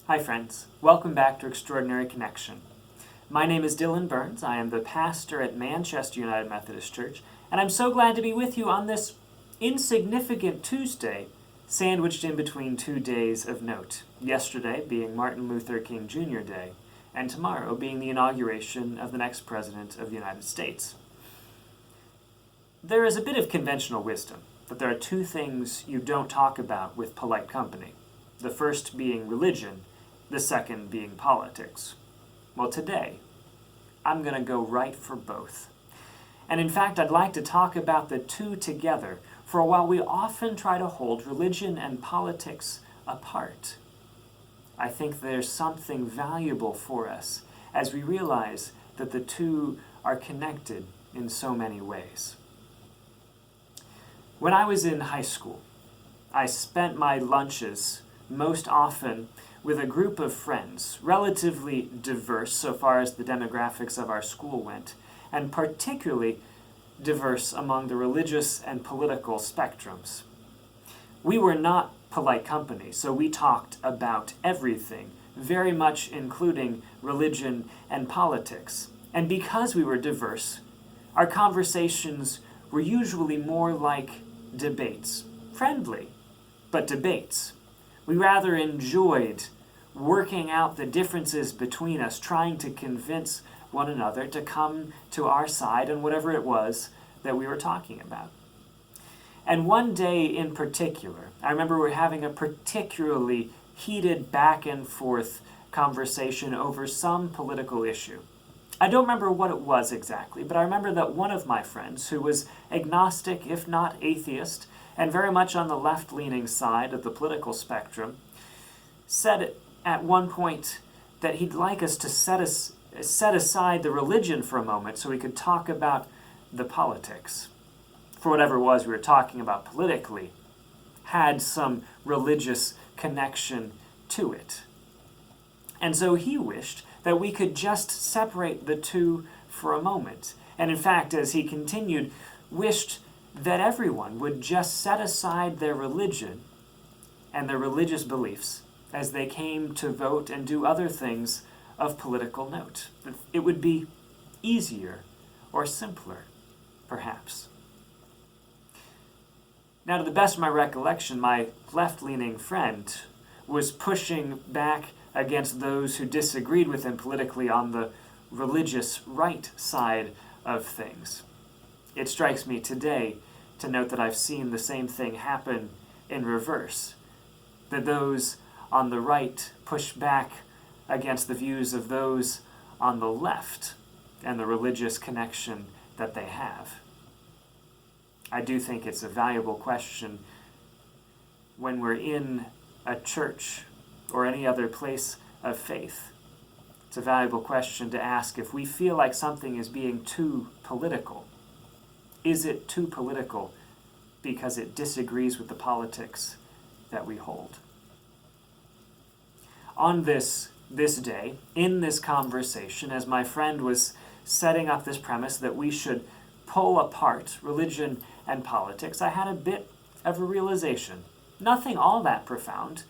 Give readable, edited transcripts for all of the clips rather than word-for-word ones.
Hi friends, welcome back to Extraordinary Connection. My name is Dillon. I am the pastor at Manchester United Methodist Church, and I'm so glad to be with you on this insignificant Tuesday, sandwiched in between 2 days of note. Yesterday being Martin Luther King Jr. Day, and tomorrow being the inauguration of the next President of the United States. There is a bit of conventional wisdom that there are two things you don't talk about with polite company. The first being religion, the second being politics. Well, today, I'm going to go right for both. And in fact, I'd like to talk about the two together, for while we often try to hold religion and politics apart, I think there's something valuable for us as we realize that the two are connected in so many ways. When I was in high school, I spent my lunches most often with a group of friends, relatively diverse so far as the demographics of our school went, and particularly diverse among the religious and political spectrums. We were not polite company, so we talked about everything, very much including religion and politics. And because we were diverse, our conversations were usually more like debates. Friendly, but debates. We rather enjoyed working out the differences between us, trying to convince one another to come to our side on whatever it was that we were talking about. And one day in particular, I remember we were having a particularly heated back and forth conversation over some political issue. I don't remember what it was exactly, but I remember that one of my friends, who was agnostic, if not atheist, and very much on the left-leaning side of the political spectrum, said at one point that he'd like us to set aside the religion for a moment so we could talk about the politics. For whatever it was we were talking about politically, had some religious connection to it. And so he wished that we could just separate the two for a moment. And in fact, as he continued, wished that everyone would just set aside their religion and their religious beliefs as they came to vote and do other things of political note. It would be easier or simpler, perhaps. Now, to the best of my recollection, my left-leaning friend was pushing back against those who disagreed with him politically on the religious right side of things. It strikes me today to note that I've seen the same thing happen in reverse, that those on the right push back against the views of those on the left and the religious connection that they have. I do think it's a valuable question when we're in a church or any other place of faith. It's a valuable question to ask if we feel like something is being too political. Is it too political because it disagrees with the politics that we hold? On this day, in this conversation, as my friend was setting up this premise that we should pull apart religion and politics, I had a bit of a realization. Nothing all that profound,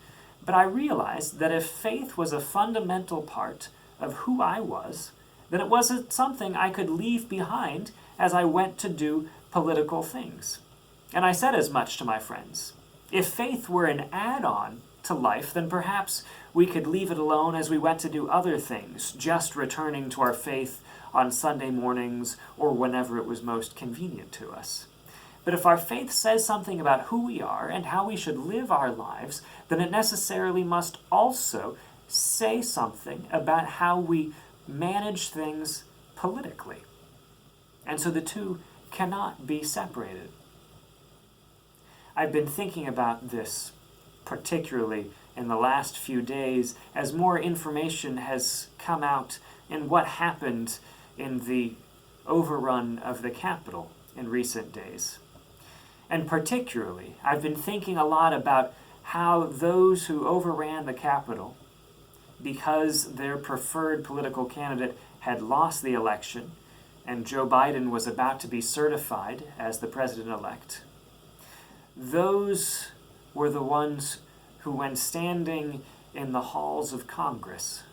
but I realized that if faith was a fundamental part of who I was, then it wasn't something I could leave behind as I went to do political things. And I said as much to my friends. If faith were an add-on to life, then perhaps we could leave it alone as we went to do other things, just returning to our faith on Sunday mornings or whenever it was most convenient to us. But if our faith says something about who we are and how we should live our lives, then it necessarily must also say something about how we manage things politically. And so the two cannot be separated. I've been thinking about this, particularly in the last few days, as more information has come out in what happened in the overrun of the Capitol in recent days. And particularly, I've been thinking a lot about how those who overran the Capitol, because their preferred political candidate had lost the election and Joe Biden was about to be certified as the president-elect, those were the ones who, when standing in the halls of Congress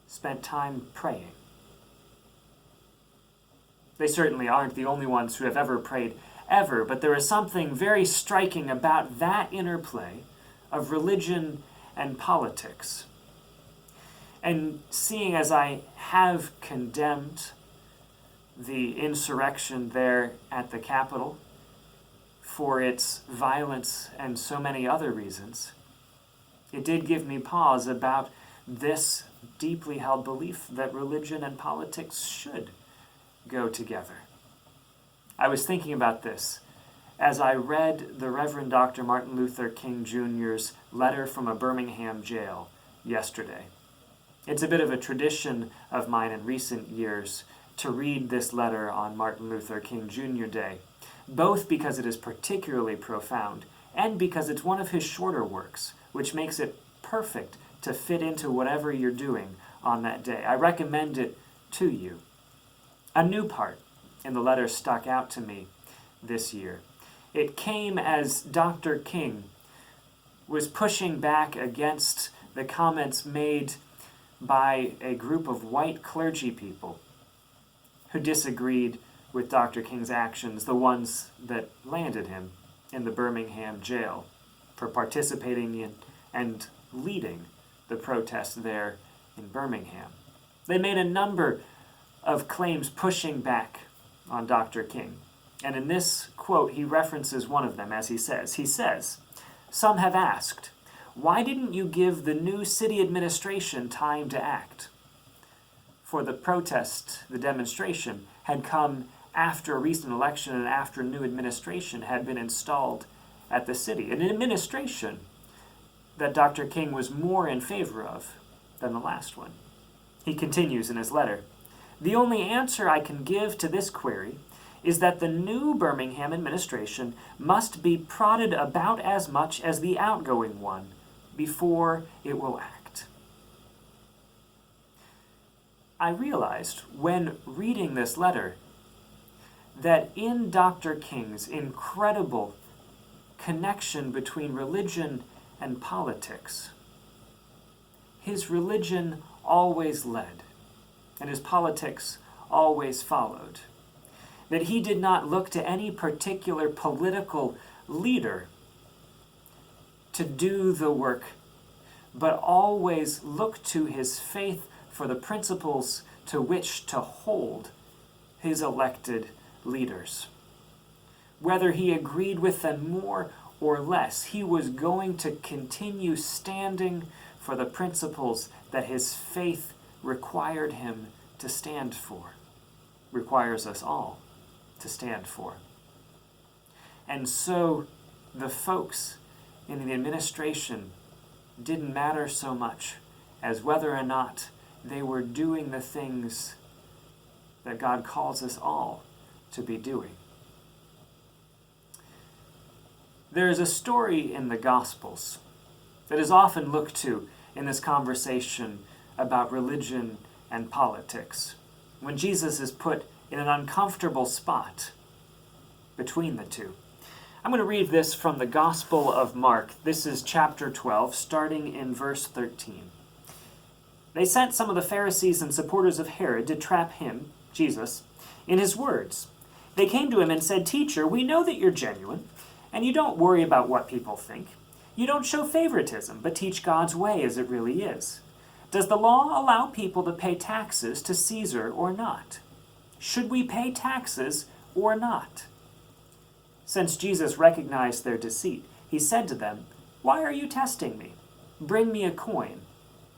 spent time praying. They certainly aren't the only ones who have ever prayed ever, but there is something very striking about that interplay of religion and politics. And seeing as I have condemned the insurrection there at the Capitol for its violence and so many other reasons, it did give me pause about this deeply held belief that religion and politics should go together. I was thinking about this as I read the Reverend Dr. Martin Luther King Jr.'s letter from a Birmingham jail yesterday. It's a bit of a tradition of mine in recent years to read this letter on Martin Luther King Jr. Day, both because it is particularly profound and because it's one of his shorter works, which makes it perfect to fit into whatever you're doing on that day. I recommend it to you. A new part in the letter stuck out to me this year. It came as Dr. King was pushing back against the comments made by a group of white clergy people who disagreed with Dr. King's actions, the ones that landed him in the Birmingham jail for participating in and leading the protest there in Birmingham. They made a number of claims pushing back on Dr. King. And in this quote, he references one of them as he says, "Some have asked, why didn't you give the new city administration time to act?" For the protest, the demonstration, had come after a recent election and after a new administration had been installed at the city. An administration that Dr. King was more in favor of than the last one. He continues in his letter, "The only answer I can give to this query is that the new Birmingham administration must be prodded about as much as the outgoing one before it will act." I realized when reading this letter that in Dr. King's incredible connection between religion and politics, his religion always led and his politics always followed. That he did not look to any particular political leader to do the work, but always looked to his faith for the principles to which to hold his elected leaders. Whether he agreed with them more or less, he was going to continue standing for the principles that his faith required him to stand for, requires us all to stand for. And so the folks in the administration didn't matter so much as whether or not they were doing the things that God calls us all to be doing. There is a story in the Gospels that is often looked to in this conversation about religion and politics, when Jesus is put in an uncomfortable spot between the two. I'm going to read this from the Gospel of Mark. This is chapter 12, starting in verse 13. They sent some of the Pharisees and supporters of Herod to trap him, Jesus, in his words. They came to him and said, "Teacher, we know that you're genuine, and you don't worry about what people think. You don't show favoritism, but teach God's way as it really is. Does the law allow people to pay taxes to Caesar or not? Should we pay taxes or not?" Since Jesus recognized their deceit, he said to them, "Why are you testing me? Bring me a coin.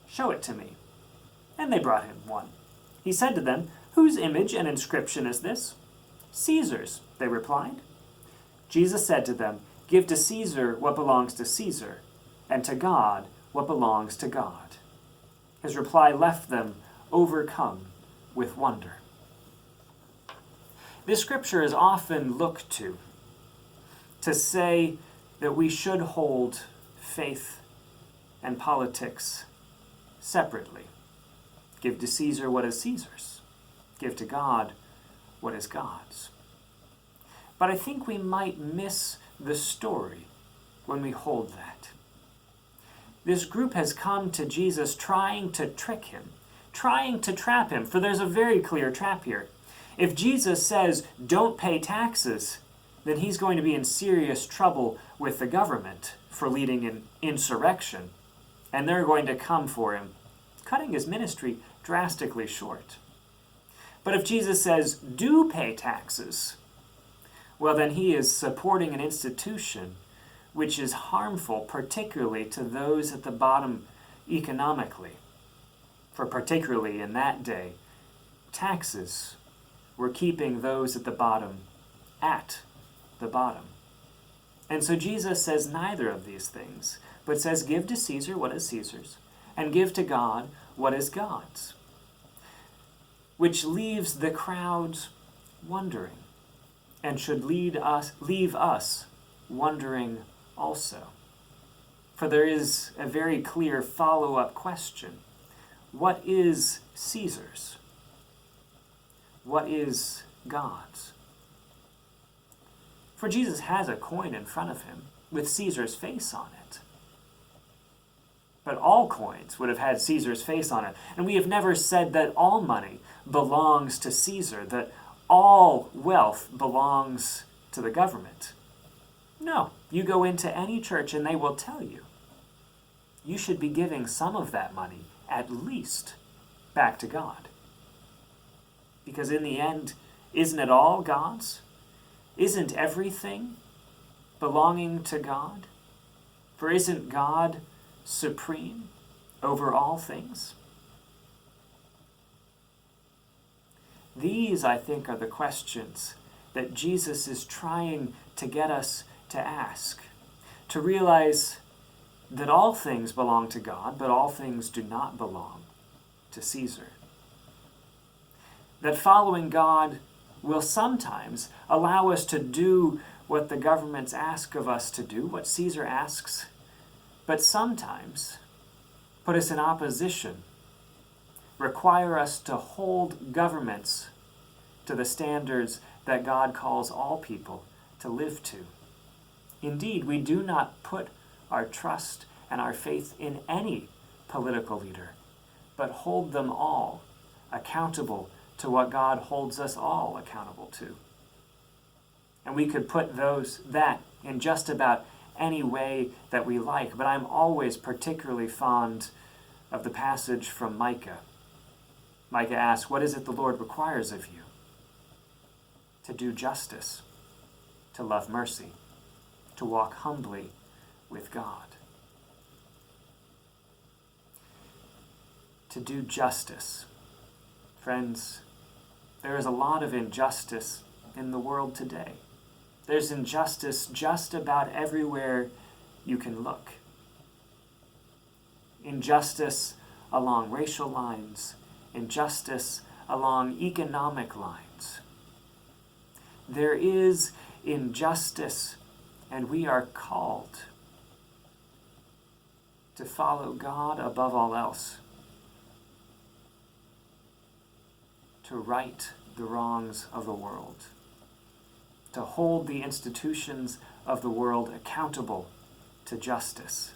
Show it to me." And they brought him one. He said to them, "Whose image and inscription is this?" "Caesar's," they replied. Jesus said to them, "Give to Caesar what belongs to Caesar, and to God what belongs to God." His reply left them overcome with wonder. This scripture is often looked to say that we should hold faith and politics separately. Give to Caesar what is Caesar's. Give to God what is God's. But I think we might miss the story when we hold that. This group has come to Jesus trying to trick him, trying to trap him, for there's a very clear trap here. If Jesus says, don't pay taxes, then he's going to be in serious trouble with the government for leading an insurrection, and they're going to come for him, cutting his ministry drastically short. But if Jesus says, do pay taxes, well, then he is supporting an institution which is harmful, particularly to those at the bottom economically. For particularly in that day, taxes were keeping those at the bottom at the bottom. And so Jesus says neither of these things, but says, give to Caesar what is Caesar's, and give to God what is God's. Which leaves the crowds wondering, and should leave us wondering also. For there is a very clear follow-up question. What is Caesar's? What is God's? For Jesus has a coin in front of him with Caesar's face on it. But all coins would have had Caesar's face on it. And we have never said that all money belongs to Caesar, that all wealth belongs to the government. No, you go into any church and they will tell you, you should be giving some of that money, at least, back to God. Because in the end, isn't it all God's? Isn't everything belonging to God? For isn't God supreme over all things? These, I think, are the questions that Jesus is trying to get us to ask, to realize that all things belong to God, but all things do not belong to Caesar. That following God will sometimes allow us to do what the governments ask of us to do, what Caesar asks, but sometimes put us in opposition, require us to hold governments to the standards that God calls all people to live to. Indeed, we do not put our trust and our faith in any political leader, but hold them all accountable to what God holds us all accountable to. And we could put that in just about any way that we like, but I'm always particularly fond of the passage from Micah. Micah asks, what is it the Lord requires of you? To do justice, to love mercy, to walk humbly with God. To do justice. Friends, there is a lot of injustice in the world today. There's injustice just about everywhere you can look. Injustice along racial lines, injustice along economic lines. There is injustice, and we are called to follow God above all else, to right the wrongs of the world, to hold the institutions of the world accountable to justice.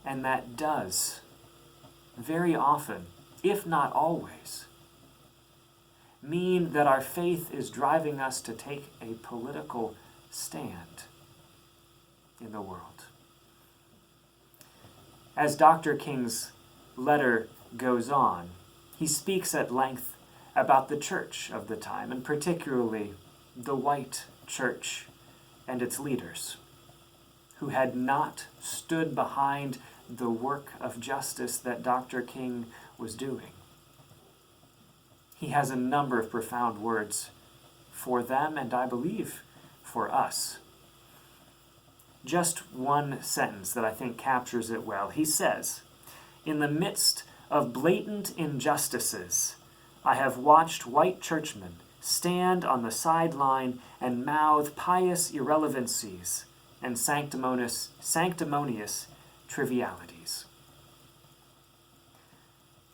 And that does, very often, if not always, mean that our faith is driving us to take a political stand in the world. As Dr. King's letter goes on, he speaks at length about the church of the time, and particularly the white church and its leaders, who had not stood behind the work of justice that Dr. King was doing. He has a number of profound words for them, and I believe for us. Just one sentence that I think captures it well. He says, "In the midst of blatant injustices, I have watched white churchmen stand on the sideline and mouth pious irrelevancies and sanctimonious trivialities."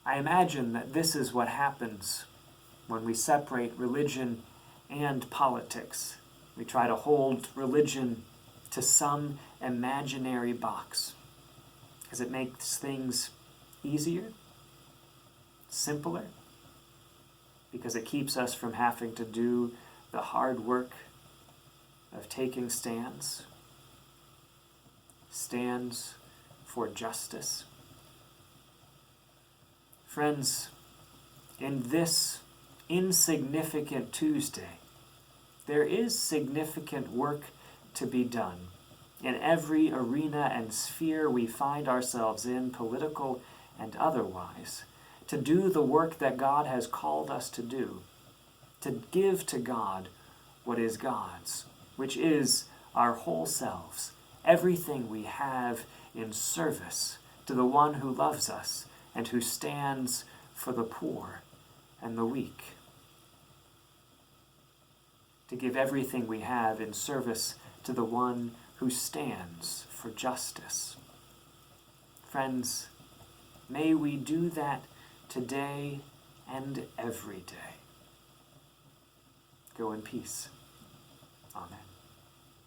I imagine that this is what happens when we separate religion and politics. We try to hold religion to some imaginary box. because it makes things easier, simpler, because it keeps us from having to do the hard work of taking stands for justice. Friends, in this insignificant Tuesday, there is significant work to be done in every arena and sphere we find ourselves in, political and otherwise, to do the work that God has called us to do, to give to God what is God's, which is our whole selves, everything we have in service to the one who loves us and who stands for the poor and the weak. To give everything we have in service to the one who stands for justice. Friends, may we do that today and every day. Go in peace. Amen.